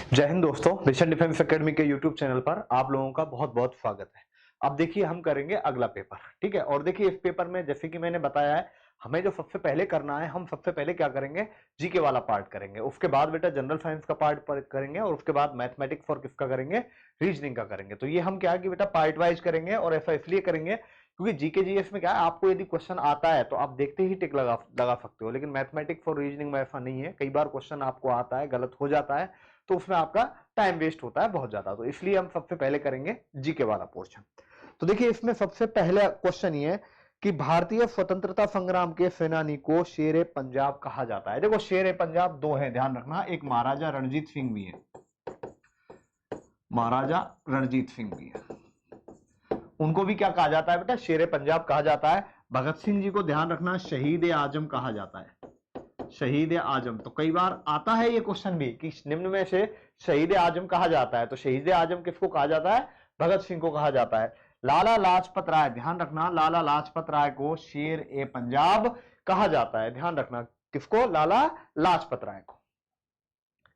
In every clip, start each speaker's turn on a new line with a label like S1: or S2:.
S1: जय हिंद दोस्तों, mission defence academy के यूट्यूब चैनल पर आप लोगों का बहुत बहुत स्वागत है। अब देखिए हम करेंगे अगला पेपर, ठीक है। और देखिए इस पेपर में जैसे कि मैंने बताया है, हमें जो सबसे पहले करना है, हम सबसे पहले क्या करेंगे, जीके वाला पार्ट करेंगे। उसके बाद बेटा जनरल साइंस का पार्ट करेंगे और उसके बाद मैथमेटिक्स और किसका करेंगे, रीजनिंग का करेंगे। तो ये हम क्या है कि बेटा पार्ट वाइज करेंगे और ऐसा इसलिए करेंगे क्योंकि जीके जीएस में क्या है, आपको यदि क्वेश्चन आता है तो आप देखते ही टिक लगा लगा सकते हो, लेकिन मैथमेटिक्स और रीजनिंग में ऐसा नहीं है। कई बार क्वेश्चन आपको आता है, गलत हो जाता है, तो उसमें आपका टाइम वेस्ट होता है बहुत ज्यादा। तो इसलिए हम सबसे पहले करेंगे जीके वाला पोर्शन। तो देखिए इसमें सबसे पहला क्वेश्चन ये है कि भारतीय स्वतंत्रता संग्राम के सेनानी को शेर ए पंजाब कहा जाता है। देखो शेर ए पंजाब दो है, ध्यान रखना, एक महाराजा रणजीत सिंह भी है, महाराजा रणजीत सिंह भी है, उनको भी क्या कहा जाता है बेटा, शेर ए पंजाब कहा जाता है। भगत सिंह जी को ध्यान रखना शहीद ए आजम कहा जाता है, शहीद ए आजम। तो कई बार आता है ये क्वेश्चन भी कि निम्न में से शहीद ए आजम कहा जाता है, तो शहीद ए आजम किसको कहा जाता है, भगत सिंह को कहा जाता है। लाला लाजपत राय, ध्यान रखना, लाला लाजपत राय को शेर ए पंजाब कहा जाता है। ध्यान रखना किसको, लाला लाजपत राय को,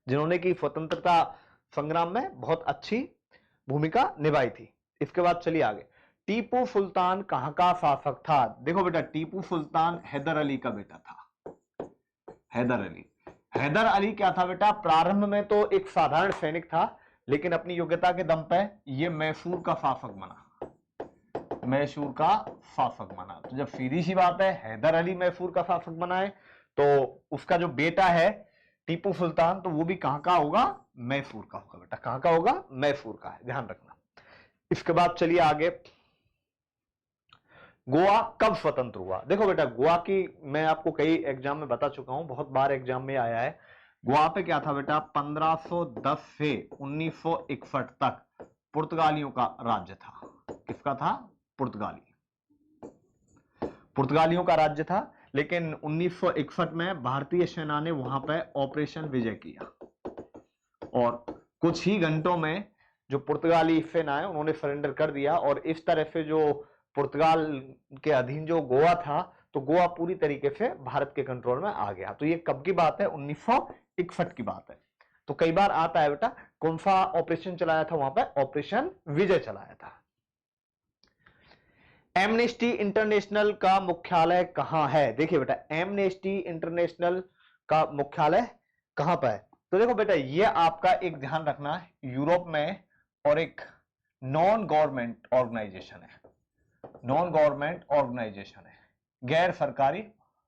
S1: जिन्होंने की स्वतंत्रता संग्राम में बहुत अच्छी भूमिका निभाई थी। इसके बाद चलिए आगे, टीपू सुल्तान कहां का शासक था। देखो बेटा टीपू सुल्तान हैदर अली का बेटा था, हैदर अली। हैदर अली क्या था बेटा, प्रारंभ में तो एक साधारण सैनिक था, लेकिन अपनी योग्यता के दम पे ये मैसूर का शासक बना, मैसूर का शासक बना। तो जब सीधी सी बात है हैदर अली मैसूर का शासक बना है, तो उसका जो बेटा है टीपू सुल्तान, तो वो भी कहां का होगा, मैसूर का होगा बेटा। कहां का होगा, मैसूर का है, ध्यान रखना। इसके बाद चलिए आगे, गोवा कब स्वतंत्र हुआ। देखो बेटा गोवा की मैं आपको कई एग्जाम में बता चुका हूं, बहुत बार एग्जाम में आया है। गोवा पे क्या था बेटा, 1510 से 1961 तक पुर्तगालियों का राज्य था। किसका था, पुर्तगाली, पुर्तगालियों का राज्य था। लेकिन 1961 में भारतीय सेना ने वहां पे ऑपरेशन विजय किया और कुछ ही घंटों में जो पुर्तगाली सेना है उन्होंने सरेंडर कर दिया, और इस तरह से जो पुर्तगाल के अधीन जो गोवा था, तो गोवा पूरी तरीके से भारत के कंट्रोल में आ गया। तो ये कब की बात है, 1961 की बात है। तो कई बार आता है बेटा, कौन सा ऑपरेशन चलाया था वहां पर, ऑपरेशन विजय चलाया था। एमनेस्टी इंटरनेशनल का मुख्यालय कहां है। देखिए बेटा एमनेस्टी इंटरनेशनल का मुख्यालय कहां पर है, तो देखो बेटा ये आपका एक ध्यान रखना, यूरोप में, और एक नॉन गवर्नमेंट ऑर्गेनाइजेशन है, नॉन गवर्नमेंट ऑर्गेनाइजेशन है, गैर सरकारी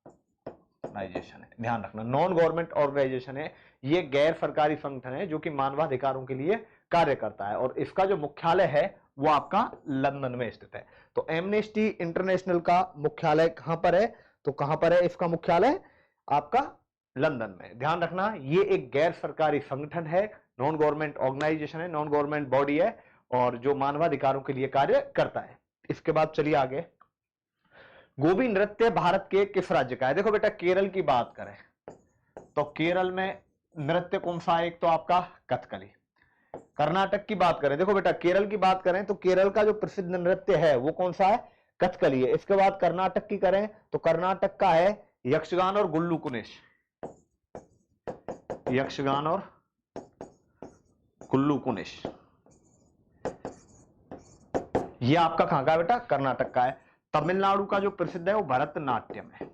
S1: ऑर्गेनाइजेशन है। ध्यान रखना नॉन गवर्नमेंट ऑर्गेनाइजेशन है, ये गैर सरकारी संगठन है जो कि मानवाधिकारों के लिए कार्य करता है, और इसका जो मुख्यालय है वो आपका लंदन में स्थित है। तो एमनेस्टी इंटरनेशनल का मुख्यालय कहां पर है, तो कहां पर है इसका मुख्यालय, आपका लंदन में। ध्यान रखना ये एक गैर सरकारी संगठन है, नॉन गवर्नमेंट ऑर्गेनाइजेशन है, नॉन गवर्नमेंट बॉडी है, और जो मानवाधिकारों के लिए कार्य करता है। इसके बाद चलिए आगे, गोबी नृत्य भारत के किस राज्य का है। देखो बेटा केरल की बात करें तो केरल में नृत्य कौन सा है, एक तो आपका कथकली। कर्नाटक की बात करें, देखो बेटा केरल की बात करें तो केरल का जो प्रसिद्ध नृत्य है वो कौन सा है, कथकली है। इसके बाद कर्नाटक की करें तो कर्नाटक का है यक्षगान और गुल्लू कुनिश, यक्षगान और गुल्लू कुनिश, ये आपका कहां का है बेटा, कर्नाटक का है। तमिलनाडु का जो प्रसिद्ध है वो भरतनाट्यम है।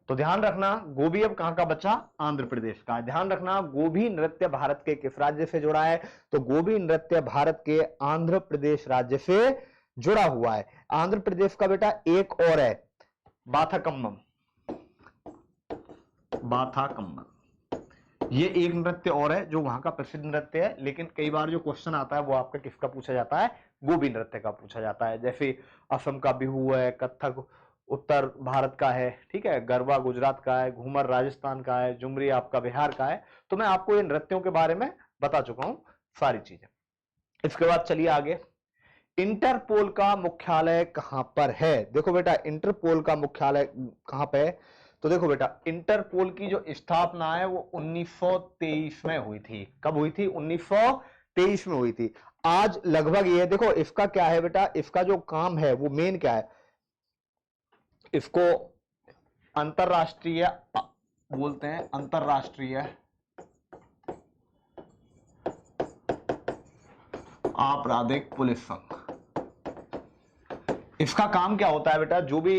S1: तो ध्यान रखना गोभी अब कहां का बचा, आंध्र प्रदेश का है। ध्यान रखना गोभी नृत्य भारत के किस राज्य से जुड़ा है, तो गोभी नृत्य भारत के आंध्र प्रदेश राज्य से जुड़ा हुआ है। आंध्र प्रदेश का बेटा एक और है, बाथाकम्मम, बाथाकम्मम, ये एक नृत्य और है जो वहां का प्रसिद्ध नृत्य है। लेकिन कई बार जो क्वेश्चन आता है वो आपका किसका पूछा जाता है, गोबी नृत्य का पूछा जाता है। जैसे असम का बिहू है, कथक उत्तर भारत का है, ठीक है, गरबा गुजरात का है, घूमर राजस्थान का है, झुमरी आपका बिहार का है। तो मैं आपको इन नृत्यों के बारे में बता चुका हूं सारी चीजें। इसके बाद चलिए आगे, इंटरपोल का मुख्यालय कहां पर है। देखो बेटा इंटरपोल का मुख्यालय कहां पे है, तो देखो बेटा इंटरपोल की जो स्थापना है वो 1923 में हुई थी। कब हुई थी, 1923 में हुई थी। आज लगभग ये देखो इसका क्या है बेटा, इसका जो काम है वो मेन क्या है, इसको अंतरराष्ट्रीय बोलते हैं, अंतरराष्ट्रीय आपराधिक पुलिस संघ। इसका काम क्या होता है बेटा, जो भी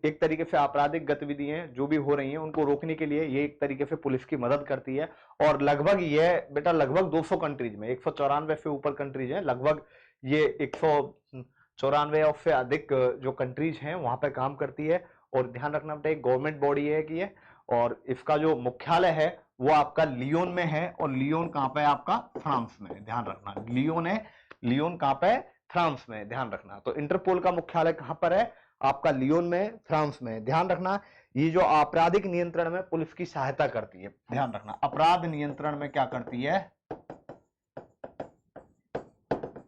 S1: एक तरीके से आपराधिक गतिविधियां जो भी हो रही हैं उनको रोकने के लिए ये एक तरीके से पुलिस की मदद करती है। और लगभग ये बेटा लगभग 200 कंट्रीज में 194 से ऊपर कंट्रीज हैं, लगभग ये 194 से अधिक जो कंट्रीज हैं वहां पे काम करती है। और ध्यान रखना बेटा एक गवर्नमेंट बॉडी है कि ये, और इसका जो मुख्यालय है वो आपका लियोन में है। और लियोन कहां पे है आपका, फ्रांस में। ध्यान रखना लियोन है, लियोन कहां पे, फ्रांस में। ध्यान रखना तो इंटरपोल का मुख्यालय कहां पर है आपका, लियोन में, फ्रांस में। ध्यान रखना ये जो आपराधिक नियंत्रण में पुलिस की सहायता करती है, ध्यान रखना अपराध नियंत्रण में क्या करती है,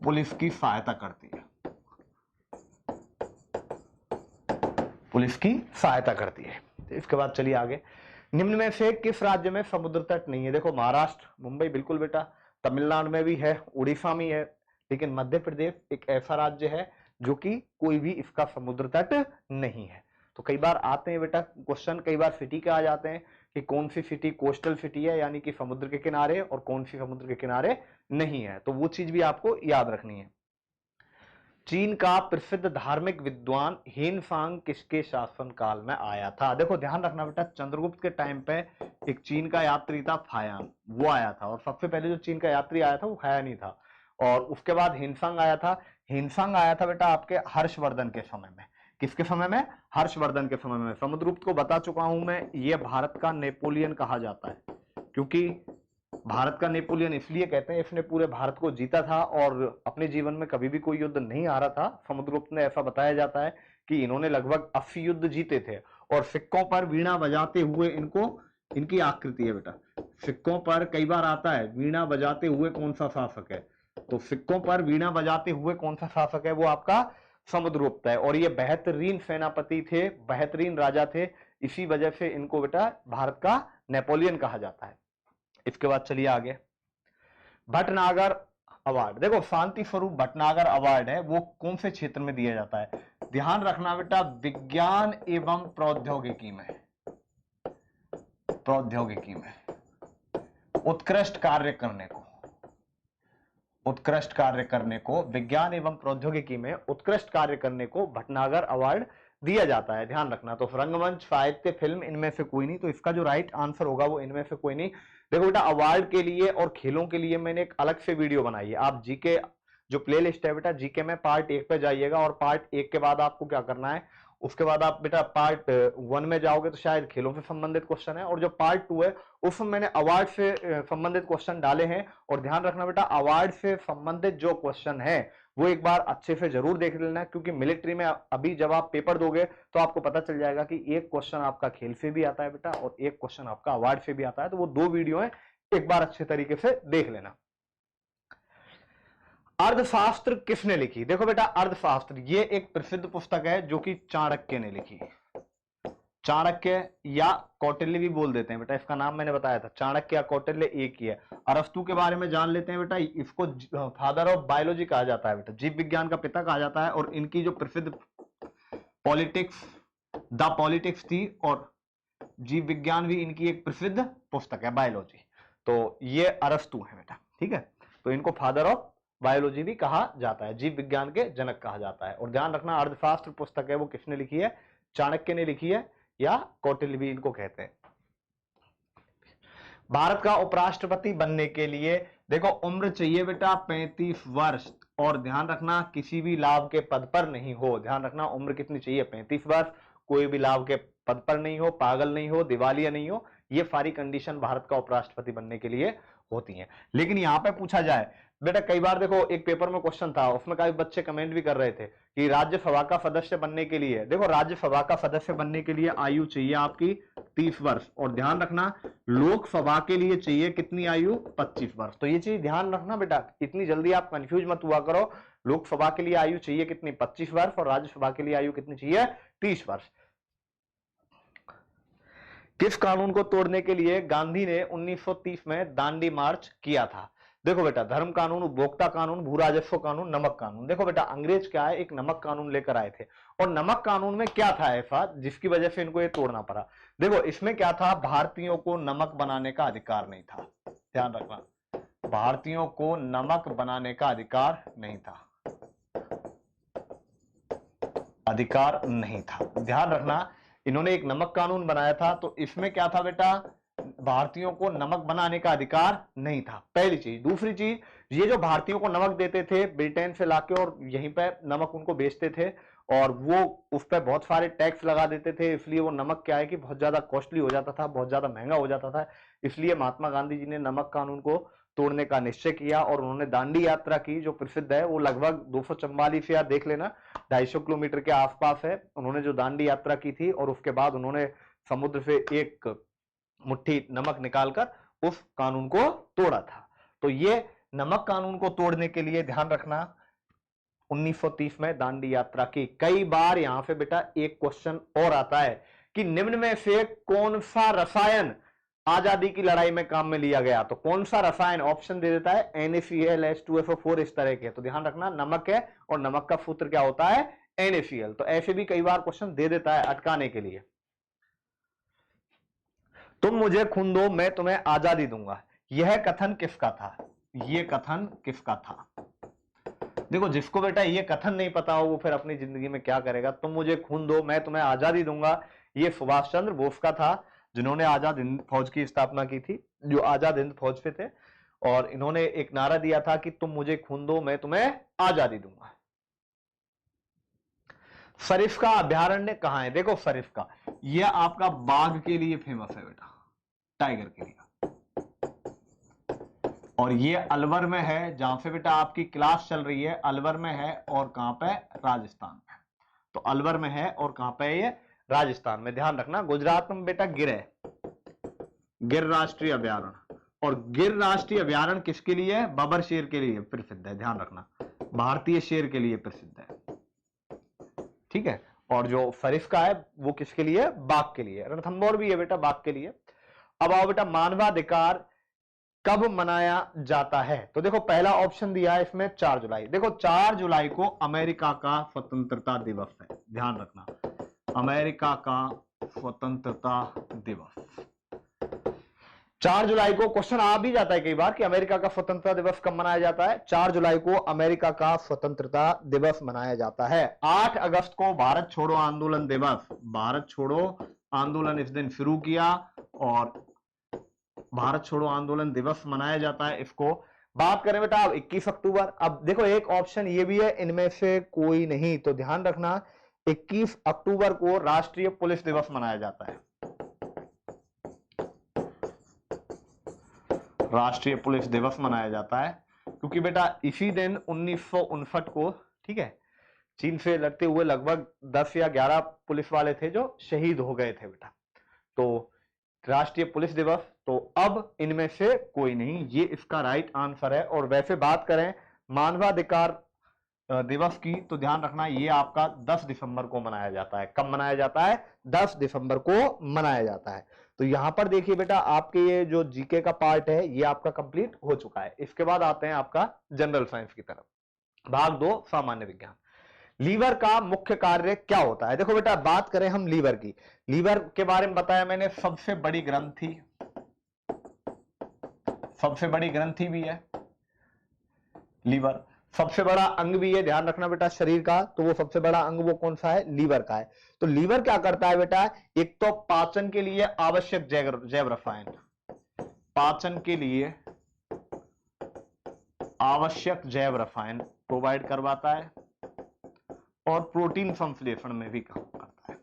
S1: पुलिस की सहायता करती है, पुलिस की सहायता करती है। तो इसके बाद चलिए आगे, निम्न में से किस राज्य में समुद्र तट नहीं है। देखो महाराष्ट्र, मुंबई बिल्कुल बेटा, तमिलनाडु में भी है, उड़ीसा में है, लेकिन मध्य प्रदेश एक ऐसा राज्य है जो कि कोई भी इसका समुद्र तट नहीं है। तो कई बार आते हैं बेटा क्वेश्चन, कई बार सिटी के आ जाते हैं कि कौन सी सिटी कोस्टल सिटी है यानी कि समुद्र के किनारे, और कौन सी समुद्र के किनारे नहीं है, तो वो चीज भी आपको याद रखनी है। चीन का प्रसिद्ध धार्मिक विद्वान हिनफांग किसके शासन काल में आया था। देखो ध्यान रखना बेटा चंद्रगुप्त के टाइम पे एक चीन का यात्री था फायान, वो आया था। और सबसे पहले जो चीन का यात्री आया था वो फायान ही था। और उसके बाद हिनफांग आया था। हिनफांग आया था बेटा आपके हर्षवर्धन के समय में। किसके समय में, हर्षवर्धन के समय में। समुद्रगुप्त को बता चुका हूं मैं, ये भारत का नेपोलियन कहा जाता है, क्योंकि भारत का नेपोलियन इसलिए कहते हैं इसने पूरे भारत को जीता था और अपने जीवन में कभी भी कोई युद्ध नहीं हारा था। समुद्रगुप्त ने ऐसा बताया जाता है कि इन्होंने लगभग 80 युद्ध जीते थे। और सिक्कों पर वीणा बजाते हुए इनको, इनकी आकृति है बेटा, सिक्कों पर कई बार आता है वीणा बजाते हुए कौन सा शासक है, तो सिक्कों पर वीणा बजाते हुए कौन सा शासक है, वो आपका समुद्रगुप्त है। और ये बेहतरीन सेनापति थे, बेहतरीन राजा थे, इसी वजह से इनको बेटा भारत का नेपोलियन कहा जाता है। इसके बाद चलिए आगे, भटनागर अवार्ड। देखो शांति स्वरूप भटनागर अवार्ड है वो कौन से क्षेत्र में दिया जाता है, ध्यान रखना बेटा विज्ञान एवं प्रौद्योगिकी में, प्रौद्योगिकी में उत्कृष्ट कार्य करने को, उत्कृष्ट कार्य करने को, विज्ञान एवं प्रौद्योगिकी में उत्कृष्ट कार्य करने को भटनागर अवार्ड दिया जाता है। ध्यान रखना तो रंगमंच, साहित्य, फिल्म, इनमें से कोई नहीं। तो इसका जो राइट आंसर होगा वो इनमें से कोई नहीं। देखो बेटा अवार्ड के लिए और खेलों के लिए मैंने एक अलग से वीडियो बनाई है। आप जीके जो प्लेलिस्ट है बेटा जीके में पार्ट 1 पे जाइएगा, और पार्ट 1 के बाद आपको क्या करना है, उसके बाद आप बेटा पार्ट 1 में जाओगे तो शायद खेलों से संबंधित क्वेश्चन है, और जो पार्ट 2 है उसमें मैंने अवार्ड से संबंधित क्वेश्चन डाले हैं। और ध्यान रखना बेटा अवार्ड से संबंधित जो क्वेश्चन है वो एक बार अच्छे से जरूर देख लेना, क्योंकि मिलिट्री में अभी जब आप पेपर दोगे तो आपको पता चल जाएगा कि एक क्वेश्चन आपका खेल से भी आता है बेटा और एक क्वेश्चन आपका अवार्ड से भी आता है। तो वो 2 वीडियो है, एक बार अच्छे तरीके से देख लेना। अर्थशास्त्र किसने लिखी। देखो बेटा अर्थशास्त्र ये एक प्रसिद्ध पुस्तक है जो कि चाणक्य ने लिखी। चाणक्य या कौटिल्य भी बोल देते हैं बेटा, इसका नाम मैंने बताया था, चाणक्य या कौटिल्य एक ही है। अरस्तु के बारे में जान लेते हैं बेटा, इसको फादर ऑफ बायोलॉजी कहा जाता है बेटा, जीव विज्ञान का पिता कहा जाता है। और इनकी जो प्रसिद्ध पॉलिटिक्स, द पॉलिटिक्स थी, और जीव विज्ञान भी इनकी एक प्रसिद्ध पुस्तक है, बायोलॉजी। तो ये अरस्तु है बेटा, ठीक है। तो इनको फादर ऑफ बायोलॉजी भी कहा जाता है, जीव विज्ञान के जनक कहा जाता है। और ध्यान रखना अर्थशास्त्र पुस्तक है वो किसने लिखी है, चाणक्य ने लिखी है, या कौटिल्य भी इनको कहते हैं। भारत का उपराष्ट्रपति बनने के लिए देखो उम्र चाहिए बेटा 35 वर्ष, और ध्यान रखना किसी भी लाभ के पद पर नहीं हो। ध्यान रखना उम्र कितनी चाहिए, 35 वर्ष, कोई भी लाभ के पद पर नहीं हो, पागल नहीं हो, दिवालिया नहीं हो, ये सारी कंडीशन भारत का उपराष्ट्रपति बनने के लिए होती हैं। लेकिन यहां पे पूछा जाए बेटा, कई बार देखो एक पेपर में क्वेश्चन था, उसमें कई बच्चे कमेंट भी कर रहे थे कि राज्यसभा का सदस्य बनने के लिए, देखो राज्यसभा का सदस्य बनने के लिए आयु चाहिए आपकी 30 वर्ष, और ध्यान रखना लोकसभा के लिए चाहिए कितनी आयु, 25 वर्ष। तो ये चीज ध्यान रखना बेटा, इतनी जल्दी आप कंफ्यूज मत हुआ करो। लोकसभा के लिए आयु चाहिए कितनी, 25 वर्ष, और राज्यसभा के लिए आयु कितनी चाहिए, 30 वर्ष। किस कानून को तोड़ने के लिए गांधी ने 1930 में दांडी मार्च किया था। देखो बेटा धर्म कानून, उपभोक्ता कानून, भू राजस्व कानून, नमक कानून। देखो बेटा अंग्रेज क्या है, एक नमक कानून लेकर आए थे, और नमक कानून में क्या था ऐसा जिसकी वजह से इनको ये तोड़ना पड़ा। देखो इसमें क्या था, भारतीयों को नमक बनाने का अधिकार नहीं था। ध्यान रखना भारतीयों को नमक बनाने का अधिकार नहीं था, अधिकार नहीं था। ध्यान रखना, इन्होंने एक नमक कानून बनाया था, तो इसमें क्या था बेटा, भारतीयों को नमक बनाने का अधिकार नहीं था, पहली चीज। दूसरी चीज, ये जो भारतीयों को नमक देते थे ब्रिटेन से लाके और यहीं पे नमक उनको बेचते थे, और वो उस पर बहुत सारे टैक्स लगा देते थे, इसलिए वो नमक क्या है कि बहुत ज्यादा कॉस्टली हो जाता था, बहुत ज्यादा महंगा हो जाता था। इसलिए महात्मा गांधी जी ने नमक कानून को तोड़ने का निश्चय किया और उन्होंने दांडी यात्रा की, जो प्रसिद्ध है, वो लगभग 244 या देख लेना 250 किलोमीटर के आसपास है। उन्होंने जो दांडी यात्रा की थी और उसके बाद उन्होंने समुद्र से एक मुट्ठी नमक निकालकर उस कानून को तोड़ा था। तो ये नमक कानून को तोड़ने के लिए ध्यान रखना 1930 में दांडी यात्रा की। कई बार यहां से बेटा एक क्वेश्चन और आता है कि निम्न में से कौन सा रसायन आजादी की लड़ाई में काम में लिया गया, तो कौन सा रसायन, ऑप्शन दे देता है NaCl, H2SO4, इस तरह के। तो ध्यान रखना नमक है और नमक का सूत्र क्या होता है, NaCl। तो ऐसे भी कई बार क्वेश्चन दे देता है अटकाने के लिए। तुम मुझे खून दो मैं तुम्हें आजादी दूंगा, यह कथन किसका था, यह कथन किसका था। देखो जिसको बेटा ये कथन नहीं पता हो वो फिर अपनी जिंदगी में क्या करेगा। तुम मुझे खून दो मैं तुम्हें आजादी दूंगा, ये सुभाष चंद्र बोस का था, जिन्होंने आजाद हिंद फौज की स्थापना की थी, जो आजाद हिंद फौज पे थे, और इन्होंने एक नारा दिया था कि तुम मुझे खून दो मैं तुम्हें आजादी दूंगा। सरिस्का अभ्यारण्य कहां है, देखो सरिस्का यह आपका बाघ के लिए फेमस है बेटा, टाइगर के लिए, और ये अलवर में है, जहां से बेटा आपकी क्लास चल रही है, अलवर में है, और कहां पे, राजस्थान में। तो अलवर में है और कहां पे है ये, राजस्थान में। ध्यान रखना गुजरात में बेटा गिर है, गिर राष्ट्रीय अभ्यारण्य, और गिर राष्ट्रीय अभ्यारण्य किसके लिए है, बबर शेर के लिए प्रसिद्ध है। ध्यान रखना भारतीय शेर के लिए प्रसिद्ध है, ठीक है। और जो सरिस्का है वो किसके लिए, बाघ के लिए। रणथंभौर भी है बेटा बाघ के लिए। अब आओ बेटा मानवाधिकार कब मनाया जाता है, तो देखो पहला ऑप्शन दिया है इसमें 4 जुलाई। देखो 4 जुलाई को अमेरिका का स्वतंत्रता दिवस है, ध्यान रखना अमेरिका का स्वतंत्रता दिवस। 4 जुलाई को क्वेश्चन आ भी जाता है कई बार कि अमेरिका का स्वतंत्रता दिवस कब मनाया जाता है। 4 जुलाई को अमेरिका का स्वतंत्रता दिवस मनाया जाता है। 8 अगस्त को भारत छोड़ो आंदोलन दिवस, भारत छोड़ो आंदोलन इस दिन शुरू किया और भारत छोड़ो आंदोलन दिवस मनाया जाता है इसको। बात करें बेटा 21 अक्टूबर, अब देखो एक ऑप्शन ये भी है इनमें से कोई नहीं, तो ध्यान रखना 21 अक्टूबर को राष्ट्रीय पुलिस दिवस मनाया जाता है, राष्ट्रीय पुलिस दिवस मनाया जाता है, क्योंकि बेटा इसी दिन 1959 को, ठीक है, चीन से लड़ते हुए लगभग 10 या 11 पुलिस वाले थे जो शहीद हो गए थे बेटा। तो राष्ट्रीय पुलिस दिवस, तो अब इनमें से कोई नहीं, ये इसका राइट आंसर है। और वैसे बात करें मानवाधिकार दिवस की, तो ध्यान रखना ये आपका 10 दिसंबर को मनाया जाता है। कब मनाया जाता है, 10 दिसंबर को मनाया जाता है। तो यहां पर देखिए बेटा आपके ये जो जीके का पार्ट है ये आपका कंप्लीट हो चुका है। इसके बाद आते हैं आपका जनरल साइंस की तरफ, भाग 2 सामान्य विज्ञान। लीवर का मुख्य कार्य क्या होता है, देखो बेटा बात करें हम लीवर की, लीवर के बारे में बताया मैंने, सबसे बड़ी ग्रंथि, सबसे बड़ी ग्रंथि भी है लीवर, सबसे बड़ा अंग भी है। ध्यान रखना बेटा शरीर का, तो वो सबसे बड़ा अंग वो कौन सा है, लीवर का है। तो लीवर क्या करता है बेटा, एक तो पाचन के लिए आवश्यक जैव रसायन, पाचन के लिए आवश्यक जैव रसायन प्रोवाइड करवाता है, और प्रोटीन संश्लेषण में भी काम करता है।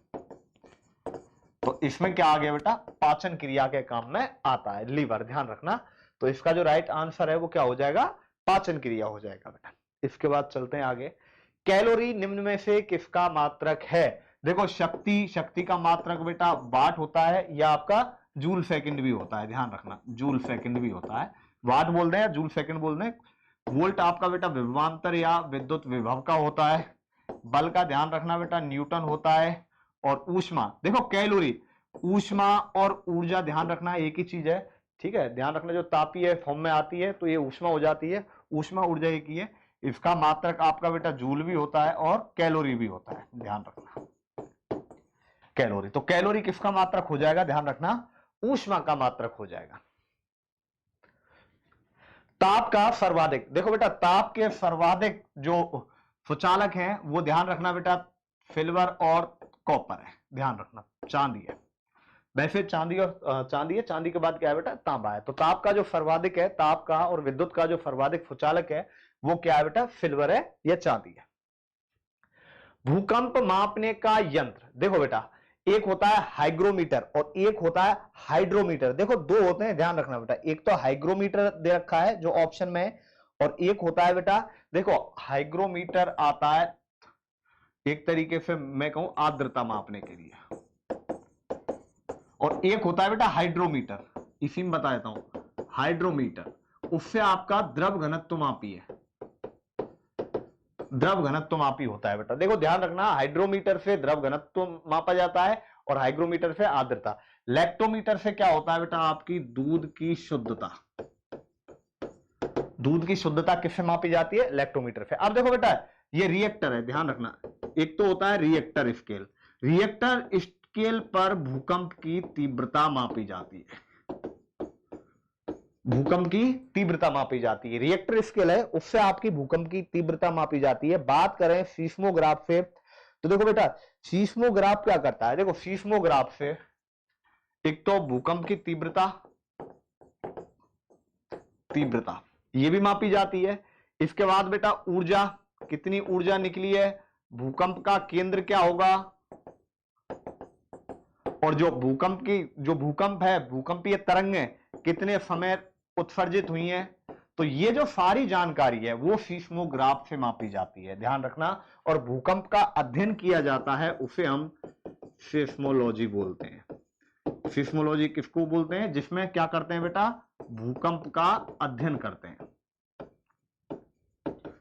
S1: तो इसमें क्या आ गया बेटा, पाचन क्रिया के काम में आता है लीवर, ध्यान रखना। तो इसका जो राइट आंसर है वो क्या हो जाएगा, पाचन क्रिया हो जाएगा बेटा। इसके बाद चलते हैं आगे, कैलोरी निम्न में से किसका मात्रक है। देखो शक्ति, शक्ति का मात्रक बेटा वाट होता है या आपका जूल सेकंड भी होता है, ध्यान रखना जूल सेकंड भी होता है, वाट बोल रहे हैं जूल सेकंड बोल रहे हैं। वोल्ट आपका बेटा विभवांतर या विद्युत विभव का होता है। बल का ध्यान रखना बेटा न्यूटन होता है। और ऊष्मा, देखो कैलोरी, ऊष्मा और ऊर्जा ध्यान रखना एक ही चीज है, ठीक है। ध्यान रखना जो तापीय फॉर्म में आती है तो ये ऊष्मा हो जाती है, ऊष्मा ऊर्जा एक ही है। इसका मात्रक आपका बेटा जूल भी होता है और कैलोरी भी होता है, ध्यान रखना कैलोरी। तो कैलोरी किसका मात्रक हो जाएगा, ध्यान रखना ऊष्मा का मात्रक हो जाएगा। ताप का सर्वाधिक, देखो बेटा ताप के सर्वाधिक जो सुचालक हैं वो ध्यान रखना बेटा सिल्वर और कॉपर है, ध्यान रखना। चांदी है, वैसे चांदी और चांदी है, चांदी के बाद क्या है बेटा तांबा है। तो ताप का जो सर्वाधिक है, ताप का और विद्युत का जो सर्वाधिक सुचालक है वो क्या है बेटा, सिल्वर है या चांदी है। भूकंप मापने का यंत्र, देखो बेटा एक होता है हाइग्रोमीटर और एक होता है हाइड्रोमीटर। देखो दो होते हैं, ध्यान रखना बेटा, एक तो हाइग्रोमीटर दे रखा है जो ऑप्शन में है, और एक होता है बेटा, देखो हाइग्रोमीटर आता है एक तरीके से मैं कहूं आर्द्रता मापने के लिए, और एक होता है बेटा हाइड्रोमीटर, इसी में बता देता हूं हाइड्रोमीटर, उससे आपका द्रव घनत्व मापी है, द्रव घनत्व मापी होता है बेटा। देखो ध्यान रखना, हाइड्रोमीटर से द्रव घनत्व मापा जाता है और हाइग्रोमीटर से आर्द्रता। लैक्टोमीटर से क्या होता है बेटा, आपकी दूध की शुद्धता, दूध की शुद्धता किससे मापी जाती है, लैक्टोमीटर से। अब देखो बेटा ये रिएक्टर है, ध्यान रखना, एक तो होता है रिएक्टर स्केल, रिएक्टर स्केल पर भूकंप की तीव्रता मापी जाती है, भूकंप की तीव्रता मापी जाती है, रिएक्टर स्केल है उससे आपकी भूकंप की तीव्रता मापी जाती है। बात करें सीस्मोग्राफ से, तो देखो बेटा सीस्मोग्राफ क्या करता है, देखो सीस्मोग्राफ से एक तो भूकंप की तीव्रता, तीव्रता ये भी मापी जाती है। इसके बाद बेटा ऊर्जा, कितनी ऊर्जा निकली है, भूकंप का केंद्र क्या होगा, और जो भूकंप है, भूकंपीय तरंगें कितने समय उत्सर्जित हुई हैं। तो ये जो सारी जानकारी है वो सीस्मोग्राफ से मापी जाती है, ध्यान रखना। और भूकंप का अध्ययन किया जाता है उसे हम सीस्मोलॉजी बोलते हैं। सीस्मोलॉजी किसको बोलते हैं, जिसमें क्या करते हैं बेटा, भूकंप का अध्ययन करते हैं।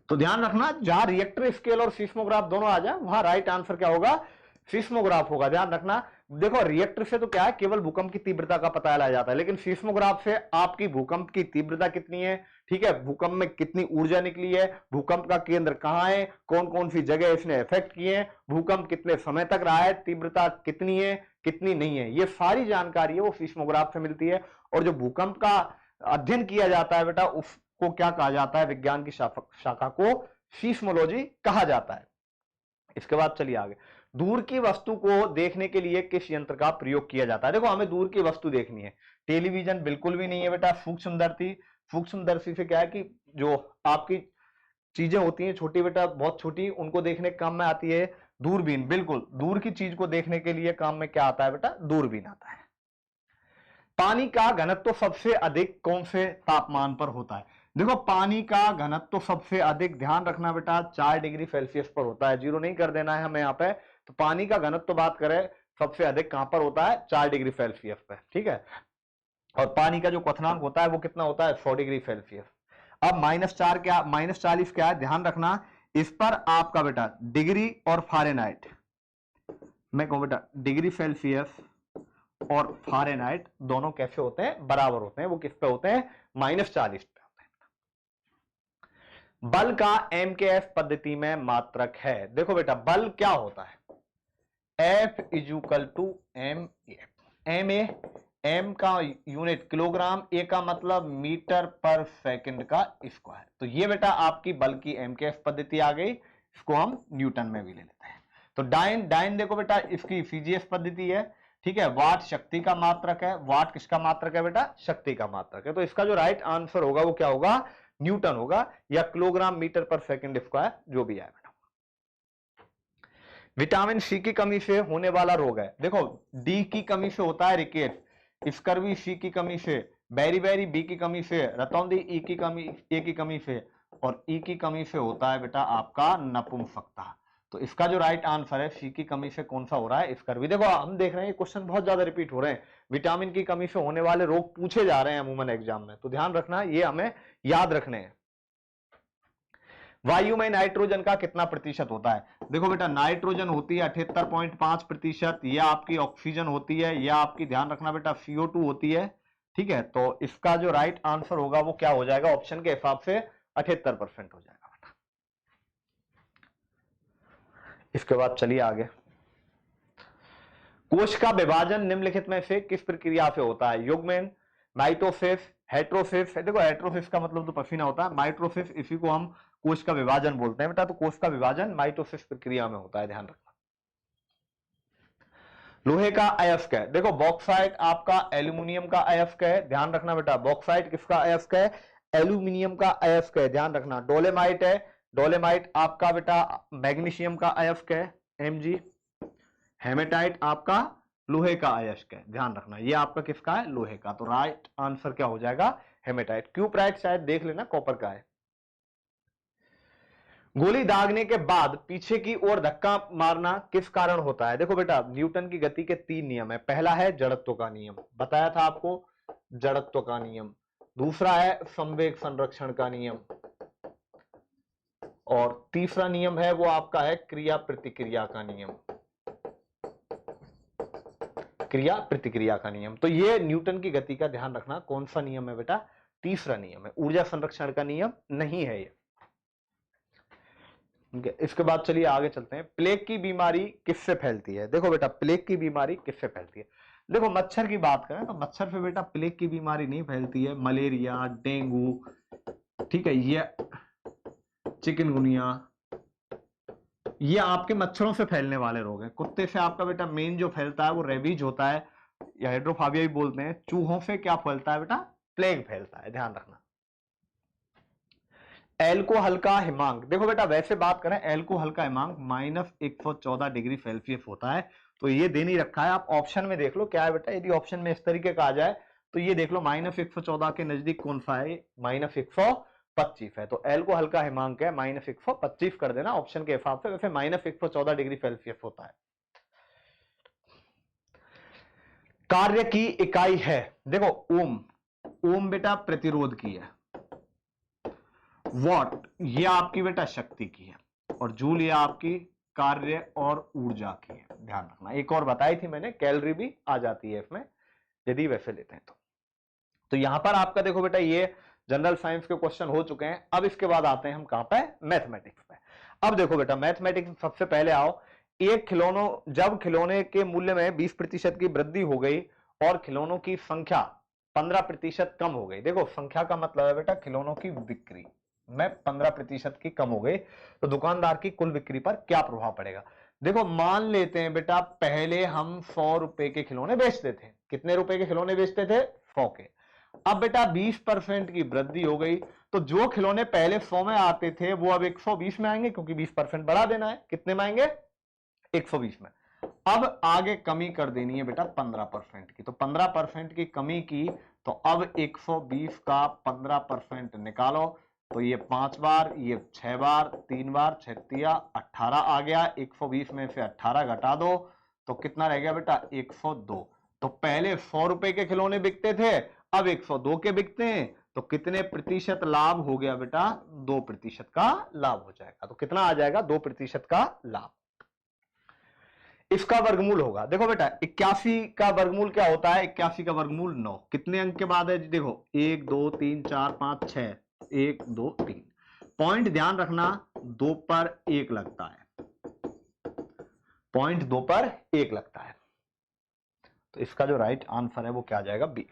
S1: तो ध्यान रखना जहां रिएक्टर स्केल और सीस्मोग्राफ दोनों आ जाए वहां राइट आंसर क्या होगा, सीस्मोग्राफ होगा। ध्यान रखना, देखो रिएक्टर से तो क्या है, केवल भूकंप की तीव्रता का पता लगाया जाता है, लेकिन सीस्मोग्राफ से आपकी भूकंप की तीव्रता कितनी है, ठीक है, भूकंप में कितनी ऊर्जा निकली है, भूकंप का केंद्र कहां है, कौन कौन सी जगह इसने इफेक्ट किए हैं, भूकंप कितने समय तक रहा है, तीव्रता कितनी है कितनी नहीं है, ये सारी जानकारी है वो सीस्मोग्राफ से मिलती है। और जो भूकंप का अध्ययन किया जाता है बेटा उसको क्या कहा जाता है, विज्ञान की शाखा को सीस्मोलॉजी कहा जाता है। इसके बाद चलिए आगे, दूर की वस्तु को देखने के लिए किस यंत्र का प्रयोग किया जाता है। देखो हमें दूर की वस्तु देखनी है, टेलीविजन बिल्कुल भी नहीं है बेटा, सूक्ष्मदर्शी, सूक्ष्मदर्शी से क्या है कि जो आपकी चीजें होती हैं छोटी बेटा, बहुत छोटी, उनको देखने के काम में आती है। दूरबीन, बिल्कुल दूर की चीज को देखने के लिए काम में क्या आता है बेटा, दूरबीन आता है। पानी का घनत्व सबसे अधिक कौन से तापमान पर होता है, देखो पानी का घनत्व सबसे अधिक, ध्यान रखना बेटा 4 डिग्री सेल्सियस पर होता है, जीरो नहीं कर देना है हमें यहाँ पे। तो पानी का घनत्व बात करें सबसे अधिक कहां पर होता है, 4 डिग्री सेल्सियस पे, ठीक है। और पानी का जो क्वथनांक होता है वो कितना होता है, 100 डिग्री सेल्सियस। अब -4 क्या, -40 क्या है, ध्यान रखना इस पर आपका बेटा डिग्री और फारेनहाइट, मैं कहूं बेटा डिग्री सेल्सियस और फारेनहाइट दोनों कैसे होते हैं, बराबर होते हैं। वो किस पे होते हैं, -40 पे होते हैं। बल का MKF पद्धति में मात्रक है, देखो बेटा बल क्या होता है, F = ma, m का यूनिट किलोग्राम, a का मतलब मीटर पर सेकंड का स्क्वायर। तो ये बेटा आपकी बल की MKF पद्धति आ गई, इसको हम न्यूटन में भी ले लेते हैं। तो डाइन देखो बेटा इसकी CGS पद्धति है, ठीक है, वाट शक्ति का मात्रक है, वाट किसका मात्रक है बेटा, शक्ति का मात्रक है। तो इसका जो राइट आंसर होगा वो क्या होगा, न्यूटन होगा, या किलोग्राम मीटर पर सेकंड स्क्वायर, जो भी आएगा। विटामिन सी की कमी से होने वाला रोग है, देखो डी की कमी से होता है रिकेट, स्कर्वी सी की कमी से, बेरी बी की कमी से, रतौंधी ई की कमी, ए की कमी से, और ई की कमी से होता है बेटा आपका नपुंसकता। तो इसका जो राइट आंसर है सी की कमी से कौन सा हो रहा है, स्कर्वी। देखो हम देख रहे हैं क्वेश्चन बहुत ज्यादा रिपीट हो रहे हैं, विटामिन की कमी से होने वाले रोग पूछे जा रहे हैं अमूमन एग्जाम में, तो ध्यान रखना ये हमें याद रखने हैं। वायु में नाइट्रोजन का कितना प्रतिशत होता है, देखो बेटा नाइट्रोजन होती है 78.5%, यह आपकी ऑक्सीजन होती है, यह आपकी ध्यान रखना बेटा CO2 होती है, ठीक है। तो इसका जो राइट आंसर होगा वो क्या हो जाएगा, ऑप्शन के हिसाब से 78% हो जाएगा बेटा। इसके बाद चलिए आगे, कोश का विभाजन निम्नलिखित में से किस प्रक्रिया से होता है, युग्मन, माइटोसिस, हेट्रोफिस है, देखो हेट्रोफिस का मतलब तो पसीना होता है, माइट्रोफिस इसी को हम कोश का विभाजन बोलते हैं बेटा, तो कोश का विभाजन माइटोसिस प्रक्रिया में होता है, ध्यान रखना। लोहे का अयस्क है, देखो बॉक्साइट आपका एल्यूमिनियम का अयस्क है, ध्यान रखना बेटा, बॉक्साइट किसका अयस्क है, एल्यूमिनियम का अयस्क है, ध्यान रखना। डोलेमाइट है, डोलेमाइट आपका बेटा मैग्नीशियम का अयस्क है, Mg। हेमेटाइट आपका लोहे का अयस्क है, ध्यान रखना, ये आपका किसका है, लोहे का, तो राइट आंसर क्या हो जाएगा, हेमेटाइट। क्यूप्राइट शायद देख लेना कॉपर का है। गोली दागने के बाद पीछे की ओर धक्का मारना किस कारण होता है, देखो बेटा न्यूटन की गति के 3 नियम है, पहला है जड़त्व का नियम, बताया था आपको, जड़त्व का नियम, दूसरा है संवेग संरक्षण का नियम, और तीसरा नियम है वो आपका है क्रिया प्रतिक्रिया का नियम, क्रिया प्रतिक्रिया का नियम। तो ये न्यूटन की गति का ध्यान रखना कौन सा नियम है बेटा, तीसरा नियम है, ऊर्जा संरक्षण का नियम नहीं है ये। इसके बाद चलिए आगे चलते हैं। प्लेग की बीमारी किससे फैलती है, देखो बेटा प्लेग की बीमारी किससे फैलती है, देखो मच्छर की बात करें तो मच्छर से बेटा प्लेग की बीमारी नहीं फैलती है, मलेरिया, डेंगू, ठीक है, ये चिकनगुनिया, ये आपके मच्छरों से फैलने वाले रोग हैं। कुत्ते से आपका बेटा मेन जो फैलता है वो रेबीज होता है, या हाइड्रोफाबिया भी बोलते हैं। चूहों से क्या फैलता है बेटा, प्लेग फैलता है, ध्यान रखना। एल्कोहल का हिमांक, देखो बेटा वैसे बात करें एल्कोहल का हिमांक -114 डिग्री सेल्सियस होता है, तो ये दे नहीं रखा है, आप ऑप्शन में देख लो क्या है बेटा, यदि ऑप्शन में इस तरीके का आ जाए तो ये देख लो -114 के नजदीक कौन सा है, -125 है, तो एल्कोहल का हिमांक है -125 कर देना ऑप्शन के हिसाब से, वैसे -114 डिग्री सेल्सियस होता है। कार्य की इकाई है, देखो ओम, ओम बेटा प्रतिरोध की है, वॉट ये आपकी बेटा शक्ति की है, और जूल ये आपकी कार्य और ऊर्जा की है, ध्यान रखना। एक और बताई थी मैंने, कैलोरी भी आ जाती है इसमें यदि वैसे लेते हैं तो यहां पर आपका देखो बेटा ये जनरल साइंस के क्वेश्चन हो चुके हैं। अब इसके बाद आते हैं हम कहां पे, मैथमेटिक्स पे। अब देखो बेटा मैथमेटिक्स सबसे पहले आओ, एक खिलौनों, जब खिलौने के मूल्य में 20% की वृद्धि हो गई और खिलौनों की संख्या 15% कम हो गई, देखो संख्या का मतलब है बेटा खिलौनों की बिक्री में 15% की कम हो गई, तो दुकानदार की कुल बिक्री पर क्या प्रभाव पड़ेगा। देखो मान लेते हैं बेटा पहले हम 100 रुपए के खिलौने बेचते थे, कितने रुपए के खिलौने बेचते थे, 100 के। अब बेटा 20% की वृद्धि हो गई, तो जो खिलौने पहले 100 में आते थे वो अब 120 में आएंगे, क्योंकि 20% बढ़ा देना है, कितने में आएंगे, 120 में। अब आगे कमी कर देनी है बेटा 15% की, तो 15% की कमी की, तो अब 120 का 15% निकालो, तो ये 5 बार, ये 6 बार, 3 बार, 6 तिया 18 आ गया, 120 में से 18 घटा दो तो कितना रह गया बेटा, 102। तो पहले 100 रुपए के खिलौने बिकते थे, अब 102 के बिकते हैं, तो कितने प्रतिशत लाभ हो गया बेटा, 2% का लाभ हो जाएगा, तो कितना आ जाएगा, 2% का लाभ। इसका वर्गमूल होगा, देखो बेटा 81 का वर्गमूल क्या होता है, 81 का वर्गमूल 9, कितने अंक के बाद है जी, देखो 1 2 3 4 5 6, 1 2 3, पॉइंट ध्यान रखना 2 पर 1 लगता है, पॉइंट 2 पर 1 लगता है, तो इसका जो राइट आंसर है वो क्या आ जाएगा, बी।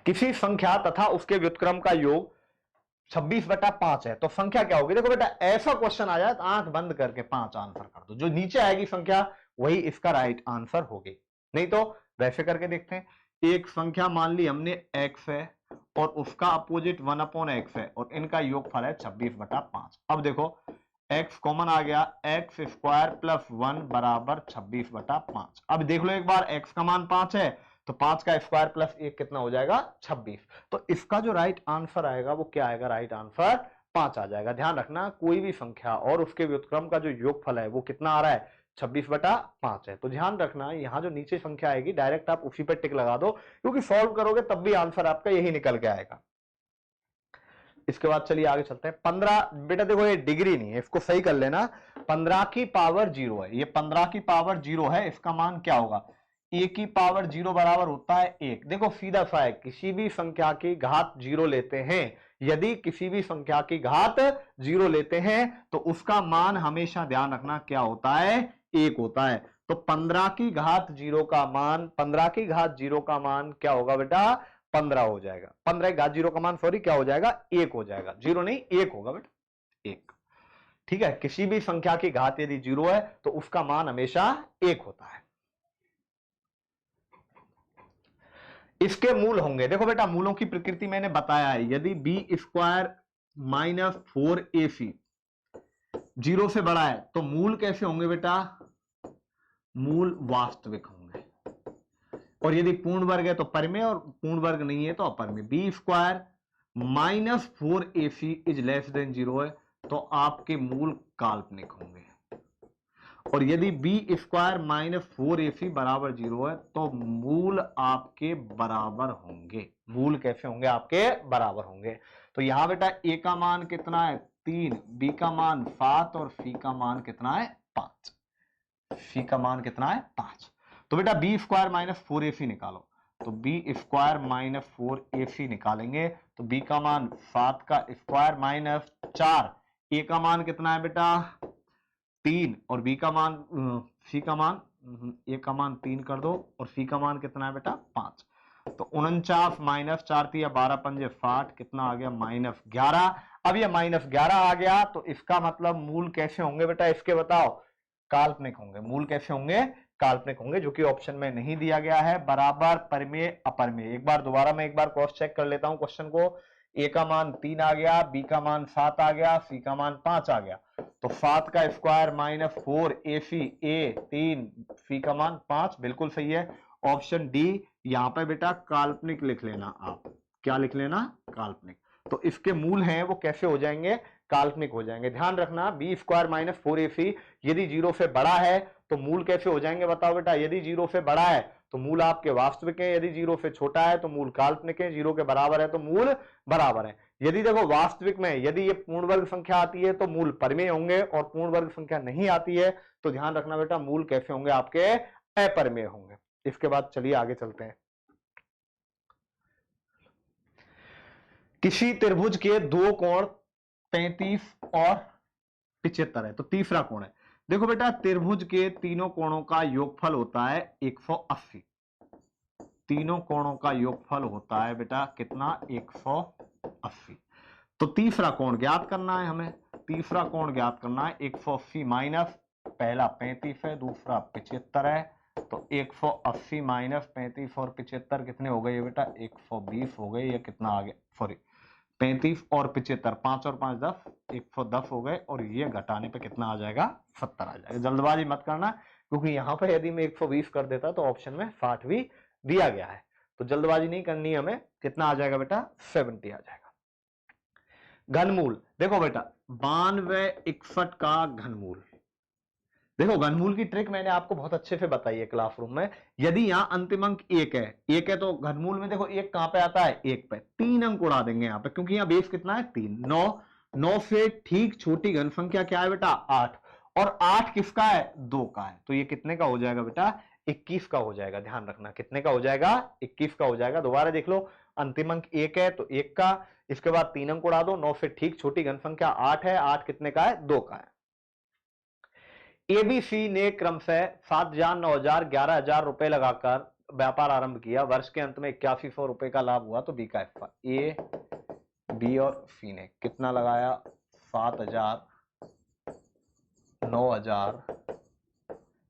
S1: किसी संख्या तथा उसके व्युत्क्रम का योग 26/5 है, तो संख्या क्या होगी, देखो बेटा ऐसा क्वेश्चन आ जाए तो आंख बंद करके 5 आंसर कर दो, जो नीचे आएगी संख्या वही इसका राइट आंसर होगी, नहीं तो वैसे करके देखते हैं। एक संख्या मान ली हमने x है और उसका अपोजिट 1/x है और इनका योगफल है 26/5। अब देखो x कॉमन आ गया, x² + 1 बराबर 26/5। अब देख लो एक बार x का मान 5 है तो 5 का स्क्वायर प्लस 1 कितना हो जाएगा, 26। तो इसका जो राइट आंसर आएगा वो क्या आएगा, राइट आंसर 5 आ जाएगा। ध्यान रखना कोई भी संख्या और उसके व्युत्क्रम का जो योगफल है वो कितना आ रहा है, 26/5 है। तो ध्यान रखना यहां जो नीचे संख्या आएगी डायरेक्ट आप उसी पर टिक लगा दो, क्योंकि सॉल्व करोगे तब भी आंसर आपका यही निकल के आएगा। इसके बाद चलिए आगे चलते हैं। 15 बेटा देखो ये डिग्री नहीं है, इसको सही कर लेना, 15 की पावर 0 है, ये 15 की पावर 0 है, इसका मान क्या होगा, a की पावर 0 बराबर होता है 1। देखो सीधा सा है, किसी भी संख्या की घात 0 लेते हैं, यदि किसी भी संख्या की घात 0 लेते हैं तो उसका मान हमेशा ध्यान रखना क्या होता है, 1 होता है। तो 15 की घात 0 का मान, 15 की घात 0 का मान क्या होगा बेटा, 15 हो जाएगा। 15 घात 0 का मान सॉरी क्या हो जाएगा 1 हो जाएगा। 0 नहीं 1 होगा बेटा 1। ठीक है, किसी भी संख्या की घात यदि 0 है तो उसका मान हमेशा 1 होता है। इसके मूल होंगे, देखो बेटा मूलों की प्रकृति मैंने बताया है, यदि बी स्क्वायर माइनस 4ac 0 से बड़ा है तो मूल कैसे होंगे बेटा, मूल वास्तविक होंगे। और यदि पूर्ण वर्ग है तो परिमेय, और पूर्ण वर्ग नहीं है तो अपरिमेय। B square minus 4ac is less than 0 है तो आपके मूल काल्पनिक होंगे। और यदि बी स्क्वायर माइनस 4ac बराबर 0 है तो मूल आपके बराबर होंगे। मूल कैसे होंगे, आपके बराबर होंगे। तो यहां बेटा ए का मान कितना है 3, बी का मान 7 और सी का मान कितना है 5। सी का मान कितना है 5। तो बेटा बी स्क्वायर माइनस 4ac निकालो, तो बी स्क्वायर माइनस 4ac निकालेंगे तो बी का मान 7 का स्क्वायर माइनस 4, ए का मान कितना है बेटा 3 और बी का मान सी का मान ए का मान 3 कर दो और सी का मान कितना है बेटा 5। तो 49 माइनस 4 या 12 पंजे 60 कितना आ गया -11। अब ये -11 आ गया तो इसका मतलब मूल कैसे होंगे बेटा इसके बताओ, काल्पनिक होंगे। मूल कैसे होंगे, काल्पनिक होंगे, जो कि ऑप्शन में नहीं दिया गया है। बराबर परिमेय अपरिमेय, एक बार दोबारा मैं एक बार क्रॉस चेक कर लेता हूं क्वेश्चन को। ए का मान 3 आ गया, बी का मान 7 आ गया, सी का मान 5 आ गया। तो 7 का स्क्वायर माइनस 4ac ए 3 सी का मान 5 बिल्कुल सही है। ऑप्शन डी यहां पे बेटा काल्पनिक लिख लेना, आप क्या लिख लेना काल्पनिक। तो इसके मूल हैं वो कैसे हो जाएंगे, काल्पनिक हो जाएंगे। ध्यान रखना बी स्क्वायर माइनस 4ac यदि 0 से बड़ा है तो मूल कैसे हो जाएंगे बताओ बेटा, यदि 0 से बड़ा है तो मूल आपके वास्तविक है, यदि 0 से छोटा है तो मूल काल्पनिक है, 0 के बराबर है तो मूल बराबर है। यदि देखो वास्तविक में यदि ये पूर्ण वर्ग संख्या आती है तो मूल परिमेय होंगे, और पूर्ण वर्ग संख्या नहीं आती है तो ध्यान रखना बेटा मूल कैसे होंगे आपके अपरिमेय होंगे। इसके बाद चलिए आगे चलते हैं। किसी त्रिभुज के दो कोण 35 और 75 है तो तीसरा कोण है। देखो बेटा त्रिभुज के तीनों कोणों का योगफल होता है 180। तीनों कोणों का योगफल होता है बेटा कितना 180। तो तीसरा कोण ज्ञात करना है हमें। तीसरा कोण ज्ञात करना है 180 माइनस पहला 35 है, दूसरा 75 है। तो 180 माइनस 35 और 75 कितने हो गए बेटा 120 हो गए। ये कितना आ गया सॉरी 35 और 75 5 और 5 10 110 हो गए, और ये घटाने पे कितना आ जाएगा 70 आ जाएगा। जल्दबाजी मत करना क्योंकि यहां पर यदि मैं 120 कर देता तो ऑप्शन में 60 भी दिया गया है, तो जल्दबाजी नहीं करनी है हमें। कितना आ जाएगा बेटा 70 आ जाएगा। घनमूल देखो बेटा 92 61 का घनमूल। देखो घनमूल की ट्रिक मैंने आपको बहुत अच्छे से बताई है क्लासरूम में। यदि यहां अंतिम अंक 1 है, 1 है तो घनमूल में देखो 1 कहां पे आता है 1 पे, 3 अंक उड़ा देंगे यहां पे क्योंकि यहां बेस कितना है 3 9 9 से ठीक छोटी घन संख्या क्या है बेटा 8, और 8 किसका है 2 का है। तो ये कितने का हो जाएगा बेटा 21 का हो जाएगा। ध्यान रखना कितने का हो जाएगा 21 का हो जाएगा। दोबारा देख लो अंतिम अंक 1 है तो 1 का, इसके बाद 3 अंक उड़ा दो, 9 से ठीक छोटी घन संख्या 8 है, 8 कितने का है 2 का है। एबीसी ने क्रमशः 7,000 9,000 11,000 रुपए लगाकर व्यापार आरंभ किया। वर्ष के अंत में 8100 रुपए का लाभ हुआ। तो बी का हिस्सा ए बी और सी ने कितना लगाया 7,000 9,000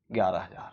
S1: 11,000।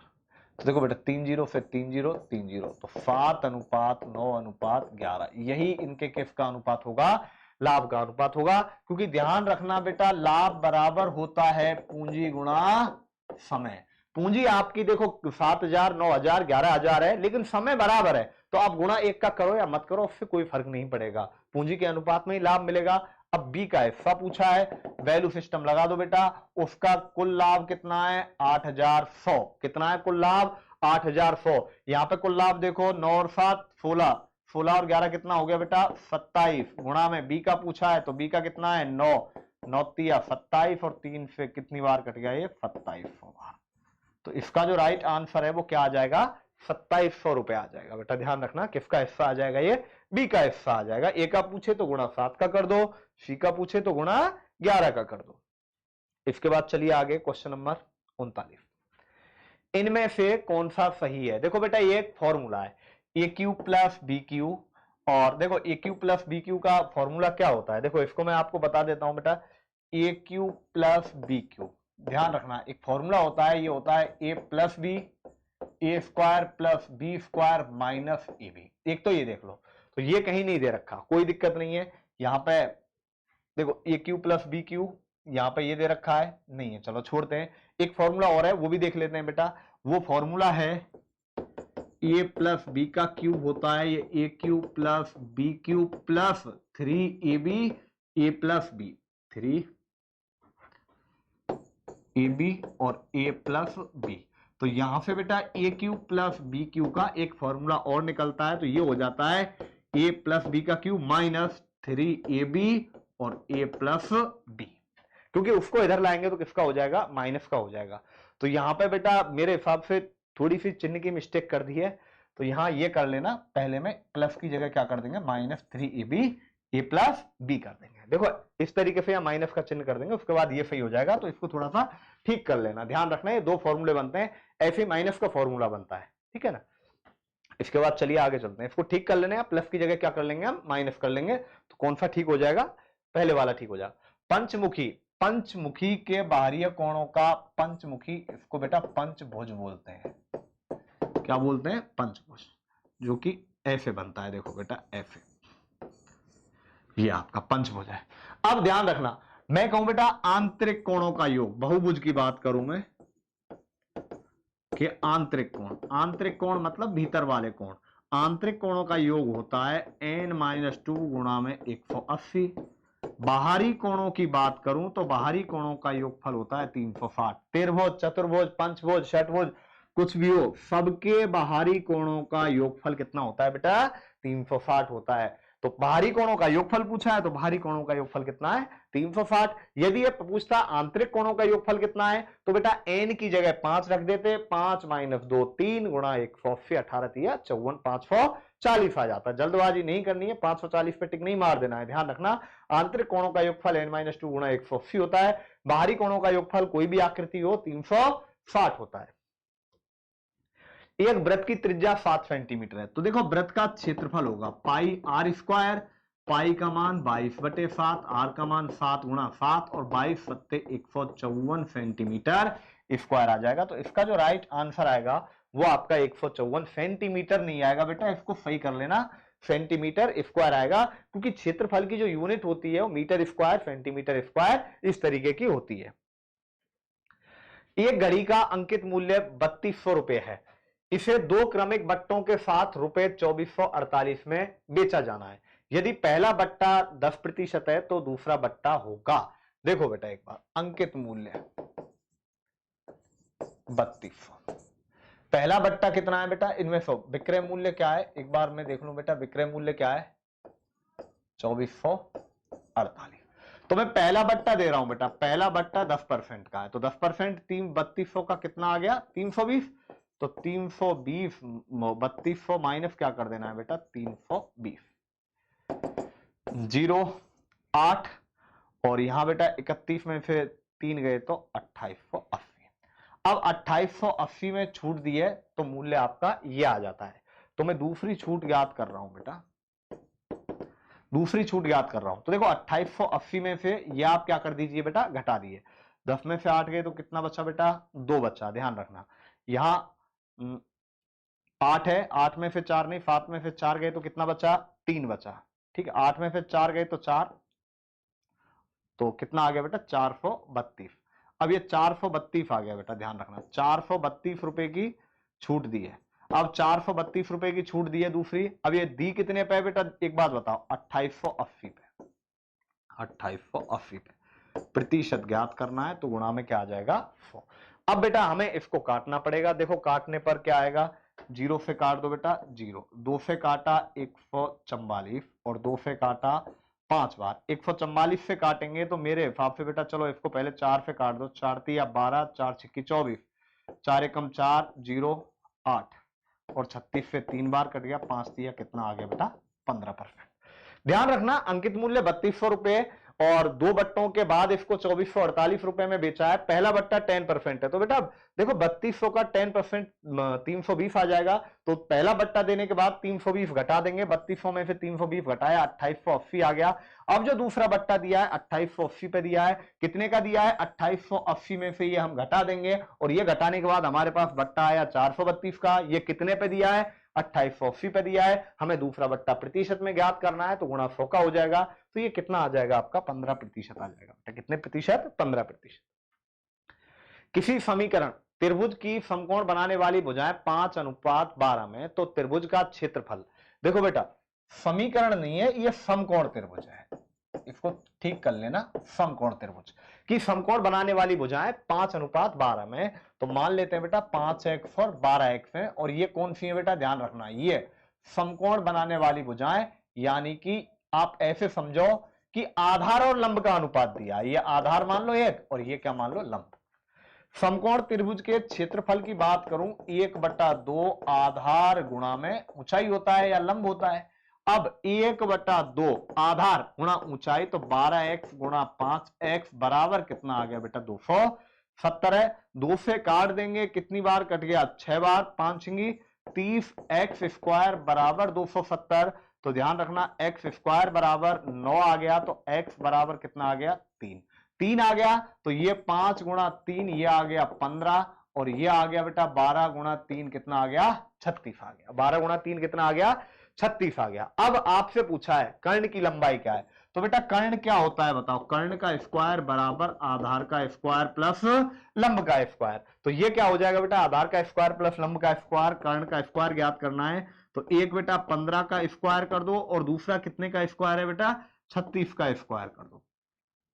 S1: तो देखो बेटा 30 से 30 30 तो 7:9:11 यही इनके किसका अनुपात होगा, लाभ का अनुपात होगा। क्योंकि ध्यान रखना बेटा लाभ बराबर होता है पूंजी गुणा समय। पूंजी आपकी देखो 7,000 9,000 11,000 है, लेकिन समय बराबर है तो आप गुणा 1 का करो या मत करो उससे कोई फर्क नहीं पड़ेगा, पूंजी के अनुपात में ही लाभ मिलेगा। अब बी का हिस्सा पूछा है, वैल्यू सिस्टम लगा दो बेटा। उसका कुल लाभ कितना है 8,100। कितना है कुल लाभ 8,100। यहां पे कुल लाभ देखो 9 और 7 16, 16 और 11 कितना हो गया बेटा 27, गुणा में बी का पूछा है तो बी का कितना है 9 9 तिया 27 और 3 से कितनी बार कट गया ये 2700 बार। तो इसका जो राइट आंसर है वो क्या आ जाएगा 2700 रुपए आ जाएगा। बेटा ध्यान रखना किसका हिस्सा आ जाएगा, ये बी का हिस्सा आ जाएगा। ए का पूछे तो गुणा 7 का कर दो, सी का पूछे तो गुणा 11 का कर दो। इसके बाद चलिए आगे क्वेश्चन नंबर 39। इनमें से कौन सा सही है। देखो बेटा ये एक फॉर्मूला है ए क्यू प्लस बी क्यू और देखो ए क्यू प्लस बी क्यू का फॉर्मूला क्या होता है, देखो इसको मैं आपको बता देता हूं बेटा। A Q plus B Q, ध्यान रखना एक फॉर्मूला होता है, ये होता है A plus B, A square plus B square minus A B. एक तो ये देख लो, तो ये कहीं नहीं दे रखा, कोई दिक्कत नहीं है। यहां पे देखो ए क्यू प्लस बी क्यू, यहां पे ये दे रखा है नहीं है, चलो छोड़ते हैं। एक फॉर्मूला और है वो भी देख लेते हैं बेटा। वो फॉर्मूला है ए प्लस बी का क्यूब होता है, ये A cube plus B cube plus 3ab A plus B, 3ab और ए प्लस बी। तो यहां से बेटा A cube plus B cube का एक फॉर्मूला और निकलता है, तो ये हो जाता है ए प्लस बी का क्यूब माइनस 3ab और ए प्लस बी, क्योंकि उसको इधर लाएंगे तो किसका हो जाएगा, माइनस का हो जाएगा। तो यहां पे बेटा मेरे हिसाब से थोड़ी सी चिन्ह की मिस्टेक कर दी है, तो यहां ये कर लेना, पहले में प्लस की जगह क्या कर देंगे, -3ab ए प्लस बी कर देंगे। देखो इस तरीके से या माइनस का चिन्ह कर देंगे, उसके बाद ये सही हो जाएगा। तो इसको थोड़ा सा ठीक कर लेना, ध्यान रखना ये दो फॉर्मूले बनते हैं, ऐसे माइनस का फॉर्मूला बनता है, ठीक है ना। इसके बाद चलिए आगे चलते हैं, इसको ठीक कर लेने, प्लस की जगह क्या कर लेंगे हम, माइनस कर लेंगे। तो कौन सा ठीक हो जाएगा, पहले वाला ठीक हो जाएगा। पंचमुखी, पंचमुखी के बाहरी कोणों का, पंचमुखी इसको बेटा पंचभुज बोलते हैं। क्या बोलते हैं, पंचभुज, जो कि ऐसे बनता है, देखो बेटा ऐसे, ये आपका पंचभुज है। अब ध्यान रखना, मैं कहूं बेटा आंतरिक कोणों का योग, बहुभुज की बात करूं मैं कि आंतरिक कोण, आंतरिक कोण मतलब भीतर वाले कोण, आंतरिक कोणों का योग होता है n-2 गुणा में 180। बाहरी कोणों की बात करूं तो बाहरी कोणों का योगफल होता है 360। त्रिभुज, चतुर्भुज, पंचभुज, षटभुज, कुछ भी हो, सबके बाहरी कोणों का योगफल कितना होता है बेटा, 360 होता है। तो बाहरी कोणों का योगफल पूछा है, तो बाहरी कोणों का योगफल कितना है, 360। यदि ये पूछता आंतरिक कोणों का योगफल कितना है, तो बेटा n की जगह 5 रख देते, 5 - 2 3 गुणा 180, 18 तिया 54, 540 आ जाता है। जल्दबाजी नहीं करनी है, 540 पे टिक नहीं मार देना है, ध्यान रखना। आंतरिक कोणों का योगफल n-2 गुणा 180 होता है, बाहरी कोणों का योगफल कोई भी आकृति हो 360 होता है। एक वृत्त की त्रिज्या 7 सेंटीमीटर है, तो देखो वृत्त का क्षेत्रफल होगा पाई आर स्क्वायर, पाई का मान 22/7, आर का मान 7 गुणा 7 और 22/154 सेंटीमीटर स्क्वायर आ जाएगा। तो इसका जो राइट आंसर आएगा वो आपका 154 सेंटीमीटर नहीं आएगा बेटा, इसको सही कर लेना, सेंटीमीटर स्क्वायर आएगा, क्योंकि क्षेत्रफल की जो यूनिट होती है वो मीटर स्क्वायर, सेंटीमीटर स्क्वायर इस तरीके की होती है। एक घड़ी का अंकित मूल्य 3200 रुपए है, इसे दो क्रमिक बट्टों के साथ रुपए 2448 में बेचा जाना है। यदि पहला बट्टा 10% है तो दूसरा बट्टा होगा। देखो बेटा एक बार, अंकित मूल्य 3200, पहला बट्टा कितना है बेटा, इनमें से विक्रय मूल्य क्या है, एक बार मैं देख लूं बेटा, विक्रय मूल्य क्या है 2448। तो मैं पहला बट्टा दे रहा हूं बेटा, पहला बट्टा 10% का है, तो 10% 3200 का कितना आ गया, 320। तो 320 3200 माइनस क्या कर देना है बेटा, 320, 0 8 और यहां बेटा 31 में से 3 गए तो 2880। अब 2880 में छूट दी है तो मूल्य आपका ये आ जाता है। तो मैं दूसरी छूट याद कर रहा हूं बेटा, दूसरी छूट याद कर रहा हूं। तो देखो 2880 में से ये आप क्या कर दीजिए बेटा, घटा दिए, 10 में से 8 गए तो कितना बचा बेटा, 2 बचा। ध्यान रखना यहां 8 है, 8 में से 4 नहीं, 7 में से 4 गए तो कितना बचा, 3 बचा, ठीक है। 8 में से 4 गए तो 4, तो कितना आ गया बेटा 432। अब ये 432 आ गया बेटा, ध्यान रखना 432 रुपए की छूट दी है। अब 432 रुपए की छूट दी है दूसरी, अब ये दी कितने पे बेटा, एक बात बताओ, 2880 पे, 2880 पे प्रतिशत ज्ञात करना है, तो गुणा में क्या आ जाएगा 100। अब बेटा हमें इसको काटना पड़ेगा, देखो काटने पर क्या आएगा, 0 से काट दो बेटा 0, 2 से काटा 144 और 2 से काटा 5 बार, 144 से काटेंगे तो मेरे हिसाब से बेटा, चलो इसको पहले 4 से काट दो, 4 तिया 12, 4 छिक्की 24, 4 एकम 4, 0 8 और 36 से 3 बार कट गया, 5 तिया कितना आ गया बेटा 15%। ध्यान रखना अंकित मूल्य 3200 रुपए और 2 बट्टों के बाद इसको 2448 रुपए में बेचा है, पहला बट्टा 10% है, तो बेटा देखो 3200 का 10% 320 आ जाएगा, तो पहला बट्टा देने के बाद 320 घटा देंगे, 3200 में से 320 घटाया 2880 आ गया। अब जो दूसरा बट्टा दिया है 2880 पे दिया है, कितने का दिया है 2880 में से ये हम घटा देंगे, और ये घटाने के बाद हमारे पास बट्टा आया 432 का, ये कितने पे दिया है 2880 पे दिया है, हमें दूसरा बट्टा प्रतिशत में ज्ञात करना है, तो गुणा 100 का हो जाएगा, तो ये कितना आ जाएगा आपका 15% आ जाएगा बेटा, कितने प्रतिशत 15%। किसी समीकरण त्रिभुज की समकोण बनाने वाली भुजाएं 5:12 में, तो त्रिभुज का क्षेत्रफल, देखो बेटा समीकरण नहीं है ये समकोण त्रिभुज है, इसको ठीक कर लेना, समकोण त्रिभुज की समकोण बनाने वाली भुजाएं 5:12 में, तो मान लेते हैं बेटा 5x और 12x है, और ये कौन सी है बेटा ध्यान रखना, ये समकोण बनाने वाली भुजाएं, यानी कि आप ऐसे समझो कि आधार और लंब का अनुपात दिया, ये आधार मान लो एक और ये क्या मान लो लंब। समकोण त्रिभुज के क्षेत्रफल की बात करूं 1/2 आधार गुणा में ऊंचाई होता है या लंब होता है। अब 1/2 आधार गुणा ऊंचाई, तो 12x गुणा 5x बराबर कितना आ गया बेटा 270 है, 2 से काट देंगे, कितनी बार कट गया 6 बार, 5 30x² बराबर 270, तो ध्यान रखना x² बराबर 9 आ गया, तो x बराबर कितना आ गया 3 आ गया, तो ये 5 गुणा 3 ये आ गया 15, और ये आ गया बेटा 12 गुणा 3 कितना आ गया 36 आ गया, 12 गुणा 3 कितना आ गया 36 आ गया। अब आपसे पूछा है कर्ण की लंबाई क्या है, तो बेटा कर्ण क्या होता है बताओ, कर्ण का स्क्वायर बराबर आधार का स्क्वायर प्लस लंब का स्क्वायर, तो ये क्या हो जाएगा बेटा आधार का स्क्वायर प्लस लंब का स्क्वायर, कर्ण का स्क्वायर ज्ञात करना है, तो एक बेटा 15 का स्क्वायर कर दो, और दूसरा कितने का स्क्वायर है बेटा 36 का स्क्वायर कर दो।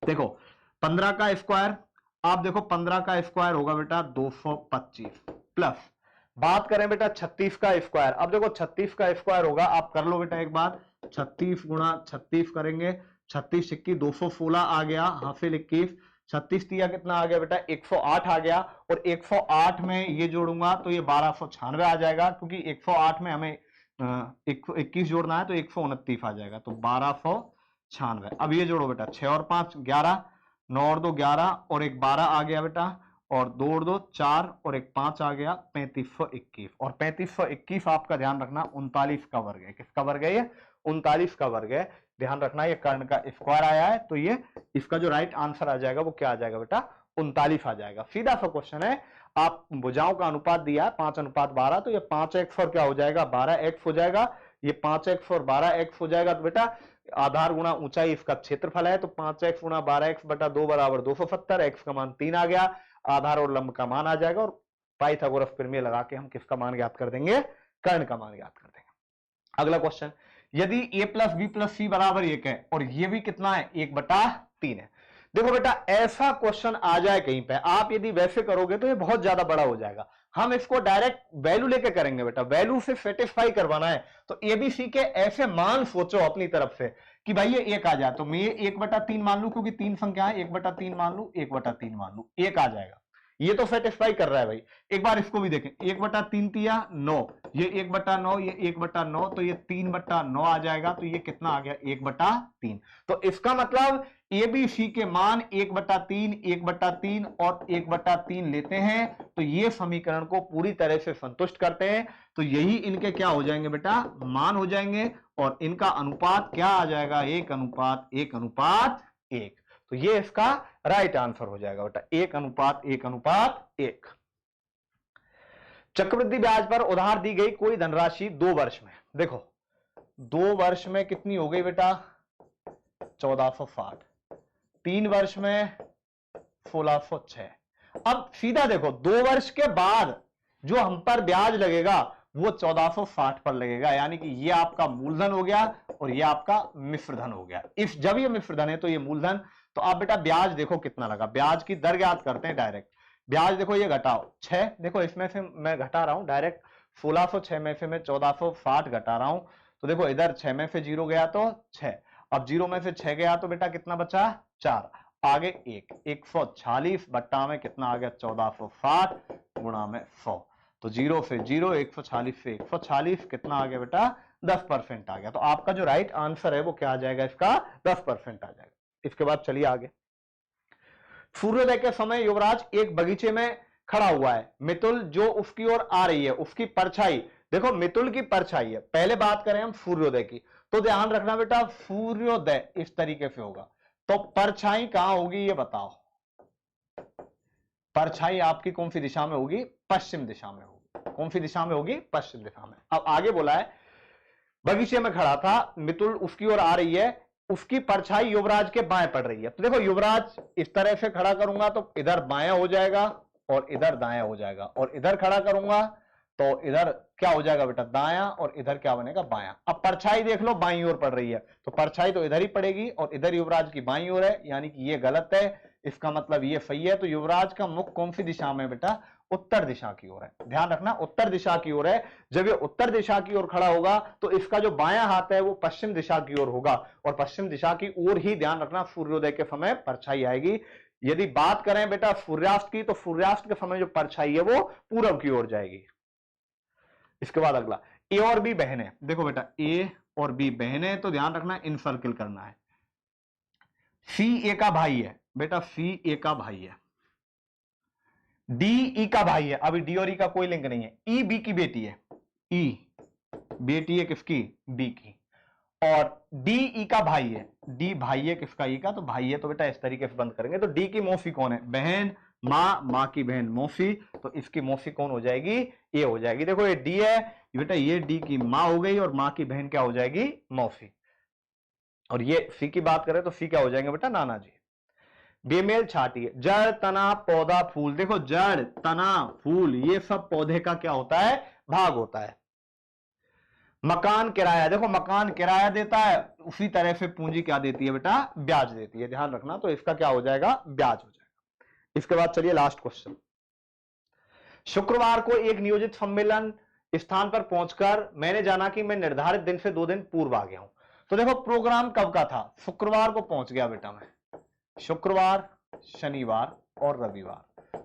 S1: देखो 15 का स्क्वायर, आप देखो 15 का स्क्वायर होगा बेटा 225, प्लस बात करें बेटा 36 का स्क्वायर, अब देखो 36 का स्क्वायर होगा, आप कर लो बेटा एक बार, 36 गुणा 36 करेंगे, 36 सिक्की 216 आ गया, हासिल 21, 36 दिया कितना आ गया बेटा 108 आ गया, और 108 में ये जोड़ूंगा तो ये 1296 आ जाएगा, क्योंकि 108 में हमें 21 जोड़ना है, तो 129 आ जाएगा, तो 1296। अब ये जोड़ो बेटा 6 और 5 11, 9 और 2 11, और एक 12 आ गया बेटा, और 2 और 2 4, और एक 5 आ गया 3521, और 3521 आपका ध्यान रखना 39 का वर्ग है, किसका वर्ग है ये 39 का वर्ग है, ध्यान रखना ये कर्ण का स्क्वायर आया है, तो ये इसका जो राइट आंसर आ जाएगा वो क्या आ जाएगा बेटा 39 आ जाएगा। सीधा सा क्वेश्चन है, आप भुजाओं का अनुपात दिया है 5:12, तो ये 5x और क्या हो जाएगा 12x हो जाएगा, ये 5x और 12x हो जाएगा, तो बेटा आधार गुणा ऊंचाई इसका क्षेत्रफल है, तो 5x गुणा 12x बटा 2 बराबर 270, x का मान 3 आ गया, आधार और लंब का मान आ जाएगा, और पाइथागोरस प्रमेय लगा के हम किसका मान ज्ञात कर देंगे कर्ण का मान ज्ञात कर देंगे। अगला क्वेश्चन, यदि a प्लस बी प्लस सी बराबर 1 है, और ये भी कितना है 1/3 है। देखो बेटा ऐसा क्वेश्चन आ जाए कहीं पे, आप यदि वैसे करोगे तो ये बहुत ज्यादा बड़ा हो जाएगा, हम इसको डायरेक्ट वैल्यू लेके करेंगे बेटा, वैल्यू से सेटिस्फाई करवाना है, तो एबीसी के ऐसे मान सोचो अपनी तरफ से कि भाई ये 1 आ जाए, तो मैं 1/3 मान लू, क्योंकि 3 संख्या है, 1/3 मान लू, 1/3 मान लू, 1 आ जाएगा, ये तो सेटिस्फाई कर रहा है भाई। एक बार इसको भी देखें, 1/3 तिया 9, ये 1/9, ये 1/9, तो ये 3/9 आ जाएगा, तो ये कितना आ गया 1/3, तो इसका मतलब एबीसी के मान 1/3, 1/3 और 1/3 लेते हैं, तो ये समीकरण को पूरी तरह से संतुष्ट करते हैं, तो यही इनके क्या हो जाएंगे बेटा मान हो जाएंगे, और इनका अनुपात क्या आ जाएगा 1:1:1, तो ये इसका राइट आंसर हो जाएगा बेटा 1:1:1। चक्रवृद्धि ब्याज पर उधार दी गई कोई धनराशि 2 वर्ष में, देखो 2 वर्ष में कितनी हो गई बेटा 1460, 3 वर्ष में 1606। अब सीधा देखो 2 वर्ष के बाद जो हम पर ब्याज लगेगा वो 1460 पर लगेगा, यानी कि ये आपका मूलधन हो गया और ये आपका मिश्रधन हो गया। इस जब ये मिश्रधन है तो ये मूलधन, तो आप बेटा ब्याज देखो कितना लगा, ब्याज की दर ज्ञात करते हैं डायरेक्ट, ब्याज देखो ये घटाओ 6, देखो इसमें से मैं घटा रहा हूं डायरेक्ट, 1606 में से मैं 1460 घटा रहा हूं, तो देखो इधर 6 में से 0 गया तो 6, अब 0 में से 6 गया तो बेटा कितना बचा 4, आगे 140 बट्टा में कितना आ गया 1460 गुणा में 100, तो 0 से 0, 140 से 140 कितना आ गया बेटा 10% आ गया, तो आपका जो राइट आंसर है वो क्या आ जाएगा इसका 10% आ जाएगा। इसके बाद चलिए आगे। सूर्योदय के समय युवराज एक बगीचे में खड़ा हुआ है। मितुल जो उसकी ओर आ रही है, उसकी परछाई, देखो मितुल की परछाई है। पहले बात करें हम सूर्योदय की, तो ध्यान रखना बेटा सूर्योदय इस तरीके से होगा, तो परछाई कहां होगी ये बताओ। परछाई आपकी कौन सी दिशा में होगी? पश्चिम दिशा में होगी। कौन सी दिशा में होगी? पश्चिम दिशा में। अब आगे बोला है बगीचे में खड़ा था, मितुल उसकी ओर आ रही है, उसकी परछाई युवराज के बाएं पड़ रही है। तो देखो युवराज इस तरह से खड़ा करूंगा तो इधर बायां हो जाएगा और इधर दायां हो जाएगा, और इधर खड़ा करूंगा तो इधर क्या हो जाएगा बेटा? दायां, और इधर क्या बनेगा? बायां। अब परछाई देख लो बाईं ओर पड़ रही है, तो परछाई तो इधर ही पड़ेगी और इधर युवराज की बाईं ओर है, यानी कि ये गलत है, इसका मतलब ये सही है। तो युवराज का मुख कौन सी दिशा में बेटा? उत्तर दिशा की ओर है। ध्यान रखना उत्तर दिशा की ओर है। जब ये उत्तर दिशा की ओर खड़ा होगा तो इसका जो बायां हाथ है वो पश्चिम दिशा की ओर होगा, और पश्चिम दिशा की ओर ही ध्यान रखना सूर्योदय के समय परछाई आएगी। यदि बात करें बेटा सूर्यास्त की, तो सूर्यास्त के समय जो परछाई है वो पूरब की ओर जाएगी। इसके बाद अगला, ए और बी बहनें। देखो बेटा ए और बी बहनें, तो ध्यान रखना इन सर्किल करना है। सी ए का भाई है बेटा, सी ए का भाई है, डी ई का भाई है। अभी डी और ई का कोई लिंक नहीं है। ई बी की बेटी है, ई बेटी है किसकी? बी की। और डी ई का भाई है, डी भाई है किसका? ई का। तो भाई है, तो बेटा इस तरीके से बंद करेंगे। तो डी की मौसी कौन है? बहन, माँ, माँ की बहन मौसी, तो इसकी मौसी कौन हो जाएगी? ये हो जाएगी। देखो ये डी है बेटा, ये डी की माँ हो गई, और माँ की बहन क्या हो जाएगी? मौसी। और ये सी की बात करें तो सी क्या हो जाएंगे बेटा? नाना जी। बेमेल छाटी है, जड़, तना, पौधा, फूल। देखो जड़, तना, फूल ये सब पौधे का क्या होता है? भाग होता है। मकान किराया, देखो मकान किराया देता है, उसी तरह से पूंजी क्या देती है बेटा? ब्याज देती है। ध्यान रखना, तो इसका क्या हो जाएगा? ब्याज हो जाएगा। इसके बाद चलिए लास्ट क्वेश्चन। शुक्रवार को एक नियोजित सम्मेलन स्थान पर पहुंचकर मैंने जाना कि मैं निर्धारित दिन से 2 दिन पूर्व आ गया हूं। तो देखो प्रोग्राम कब का था? शुक्रवार को पहुंच गया बेटा मैं, शुक्रवार, शनिवार और रविवार,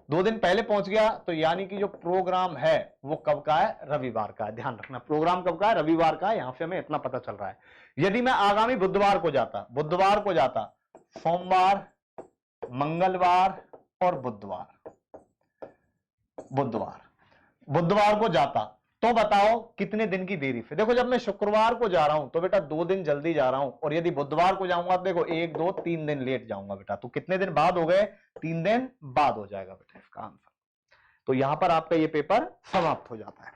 S1: 2 दिन पहले पहुंच गया, तो यानी कि जो प्रोग्राम है वो कब का है? रविवार का है। ध्यान रखना प्रोग्राम कब का है? रविवार का है। यहां से हमें इतना पता चल रहा है। यदि मैं आगामी बुधवार को जाता, सोमवार, मंगलवार और बुधवार को जाता, तो बताओ कितने दिन की देरी से? देखो जब मैं शुक्रवार को जा रहा हूं तो बेटा 2 दिन जल्दी जा रहा हूं, और यदि बुधवार को जाऊंगा तो देखो 1 2 3 दिन लेट जाऊंगा बेटा। तो कितने दिन बाद हो गए? 3 दिन बाद हो जाएगा बेटा इसका आंसर। तो यहां पर आपका ये पेपर समाप्त हो जाता है।